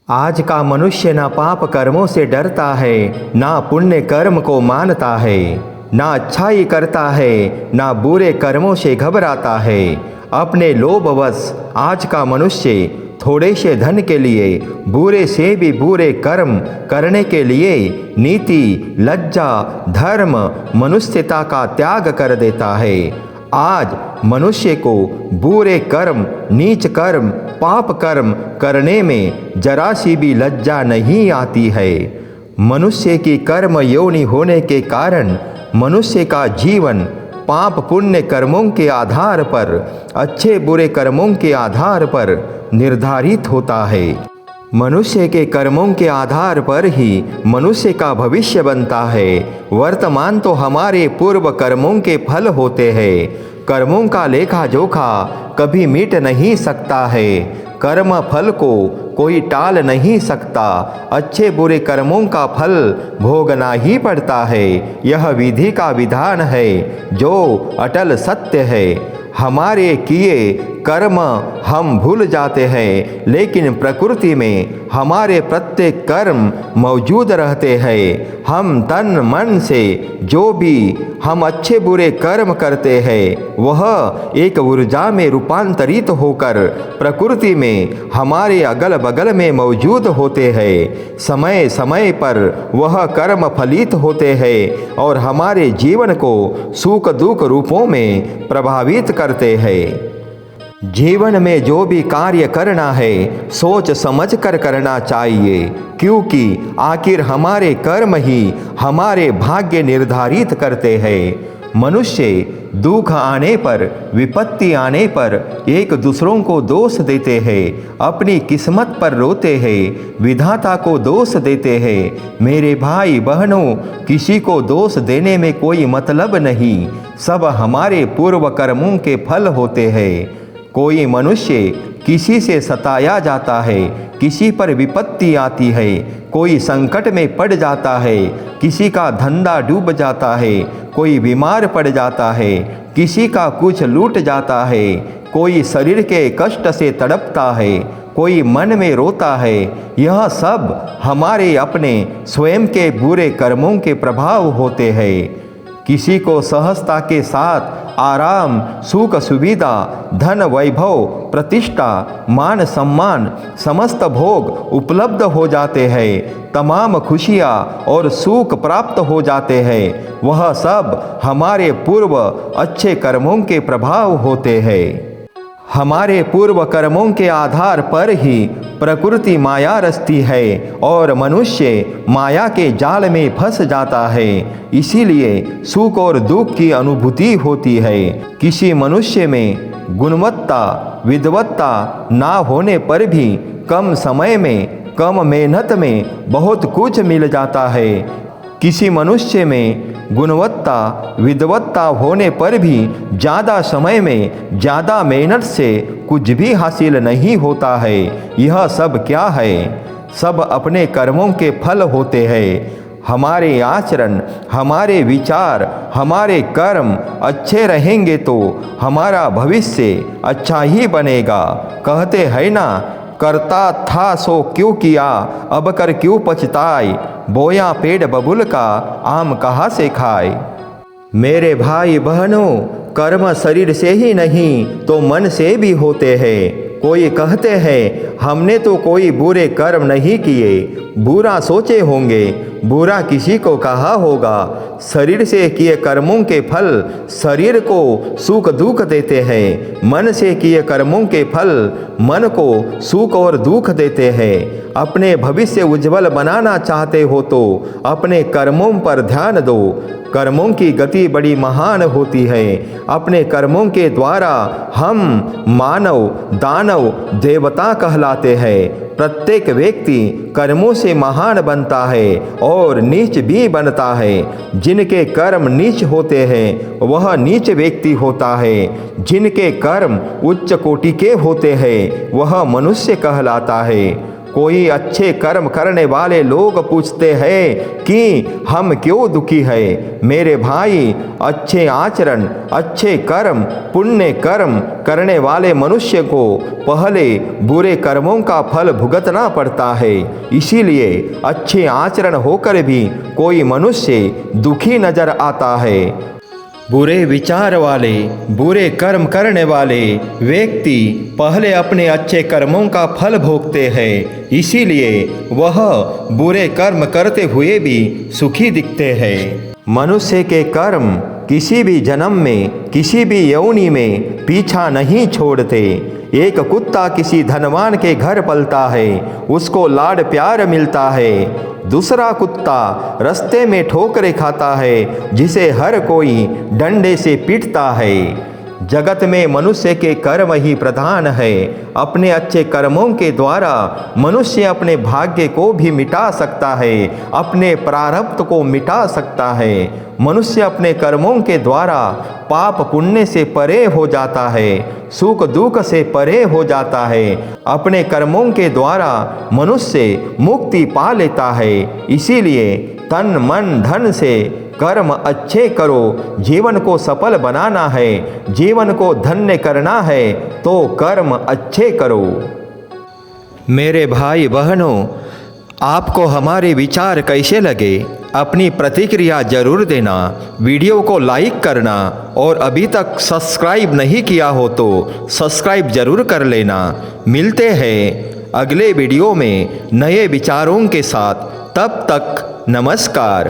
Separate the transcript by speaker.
Speaker 1: आज का मनुष्य ना पाप कर्मों से डरता है, ना पुण्य कर्म को मानता है, ना अच्छाई करता है, ना बुरे कर्मों से घबराता है। अपने लोभवश आज का मनुष्य थोड़े से धन के लिए बुरे से भी बुरे कर्म करने के लिए नीति, लज्जा, धर्म, मनुष्यता का त्याग कर देता है। आज मनुष्य को बुरे कर्म, नीच कर्म, पाप कर्म करने में जरा सी भी लज्जा नहीं आती है। मनुष्य की कर्म योनि होने के कारण मनुष्य का जीवन पाप पुण्य कर्मों के आधार पर, अच्छे बुरे कर्मों के आधार पर निर्धारित होता है। मनुष्य के कर्मों के आधार पर ही मनुष्य का भविष्य बनता है। वर्तमान तो हमारे पूर्व कर्मों के फल होते हैं। कर्मों का लेखा जोखा कभी मिट नहीं सकता है। कर्म फल को कोई टाल नहीं सकता। अच्छे बुरे कर्मों का फल भोगना ही पड़ता है। यह विधि का विधान है जो अटल सत्य है। हमारे किए कर्म हम भूल जाते हैं, लेकिन प्रकृति में हमारे प्रत्येक कर्म मौजूद रहते हैं। हम तन मन से जो भी हम अच्छे बुरे कर्म करते हैं वह एक ऊर्जा में रूपांतरित होकर प्रकृति में हमारे अगल बगल में मौजूद होते हैं। समय समय पर वह कर्म फलित होते हैं और हमारे जीवन को सुख दुख रूपों में प्रभावित करते हैं। जीवन में जो भी कार्य करना है सोच समझ कर करना चाहिए, क्योंकि आखिर हमारे कर्म ही हमारे भाग्य निर्धारित करते हैं। मनुष्य दुख आने पर, विपत्ति आने पर एक दूसरों को दोष देते हैं, अपनी किस्मत पर रोते हैं, विधाता को दोष देते हैं। मेरे भाई बहनों, किसी को दोष देने में कोई मतलब नहीं। सब हमारे पूर्व कर्मों के फल होते हैं। कोई मनुष्य किसी से सताया जाता है, किसी पर विपत्ति आती है, कोई संकट में पड़ जाता है, किसी का धंधा डूब जाता है, कोई बीमार पड़ जाता है, किसी का कुछ लूट जाता है, कोई शरीर के कष्ट से तड़पता है, कोई मन में रोता है। यह सब हमारे अपने स्वयं के बुरे कर्मों के प्रभाव होते हैं। किसी को सहजता के साथ आराम, सुख, सुविधा, धन, वैभव, प्रतिष्ठा, मान सम्मान, समस्त भोग उपलब्ध हो जाते हैं, तमाम खुशियाँ और सुख प्राप्त हो जाते हैं। वह सब हमारे पूर्व अच्छे कर्मों के प्रभाव होते हैं। हमारे पूर्व कर्मों के आधार पर ही प्रकृति माया रचती है और मनुष्य माया के जाल में फंस जाता है। इसीलिए सुख और दुख की अनुभूति होती है। किसी मनुष्य में गुणवत्ता, विद्वत्ता ना होने पर भी कम समय में, कम मेहनत में बहुत कुछ मिल जाता है। किसी मनुष्य में गुणवत्ता, विद्वत्ता होने पर भी ज़्यादा समय में, ज़्यादा मेहनत से कुछ भी हासिल नहीं होता है। यह सब क्या है? सब अपने कर्मों के फल होते हैं। हमारे आचरण, हमारे विचार, हमारे कर्म अच्छे रहेंगे तो हमारा भविष्य अच्छा ही बनेगा। कहते हैं ना, करता था सो क्यों किया, अब कर क्यों पछताए, बोया पेड़ बबुल का आम कहाँ से खाए। मेरे भाई बहनों, कर्म शरीर से ही नहीं तो मन से भी होते हैं। कोई कहते हैं हमने तो कोई बुरे कर्म नहीं किए, बुरा सोचे होंगे, बुरा किसी को कहा होगा। शरीर से किए कर्मों के फल शरीर को सुख दुख देते हैं। मन से किए कर्मों के फल मन को सुख और दुख देते हैं। अपने भविष्य उज्जवल बनाना चाहते हो तो अपने कर्मों पर ध्यान दो। कर्मों की गति बड़ी महान होती है। अपने कर्मों के द्वारा हम मानव, दानव, देवता कहलाते हैं। प्रत्येक व्यक्ति कर्मों से महान बनता है और नीच भी बनता है। जिनके कर्म नीच होते हैं वह नीच व्यक्ति होता है। जिनके कर्म उच्च कोटि के होते हैं वह मनुष्य कहलाता है। कोई अच्छे कर्म करने वाले लोग पूछते हैं कि हम क्यों दुखी है। मेरे भाई, अच्छे आचरण, अच्छे कर्म, पुण्य कर्म करने वाले मनुष्य को पहले बुरे कर्मों का फल भुगतना पड़ता है। इसीलिए अच्छे आचरण होकर भी कोई मनुष्य दुखी नजर आता है। बुरे विचार वाले, बुरे कर्म करने वाले व्यक्ति पहले अपने अच्छे कर्मों का फल भोगते हैं, इसीलिए वह बुरे कर्म करते हुए भी सुखी दिखते हैं। मनुष्य के कर्म किसी भी जन्म में, किसी भी योनि में पीछा नहीं छोड़ते। एक कुत्ता किसी धनवान के घर पलता है, उसको लाड प्यार मिलता है। दूसरा कुत्ता रास्ते में ठोकरें खाता है, जिसे हर कोई डंडे से पीटता है। जगत में मनुष्य के कर्म ही प्रधान है। अपने अच्छे कर्मों के द्वारा मनुष्य अपने भाग्य को भी मिटा सकता है, अपने प्रारब्ध को मिटा सकता है। मनुष्य अपने कर्मों के द्वारा पाप पुण्य से परे हो जाता है, सुख दुख से परे हो जाता है। अपने कर्मों के द्वारा मनुष्य मुक्ति पा लेता है। इसीलिए तन मन धन से कर्म अच्छे करो। जीवन को सफल बनाना है, जीवन को धन्य करना है, तो कर्म अच्छे करो। मेरे भाई बहनों, आपको हमारे विचार कैसे लगे? अपनी प्रतिक्रिया जरूर देना। वीडियो को लाइक करना और अभी तक सब्सक्राइब नहीं किया हो तो सब्सक्राइब जरूर कर लेना। मिलते हैं अगले वीडियो में नए विचारों के साथ। तब तक नमस्कार।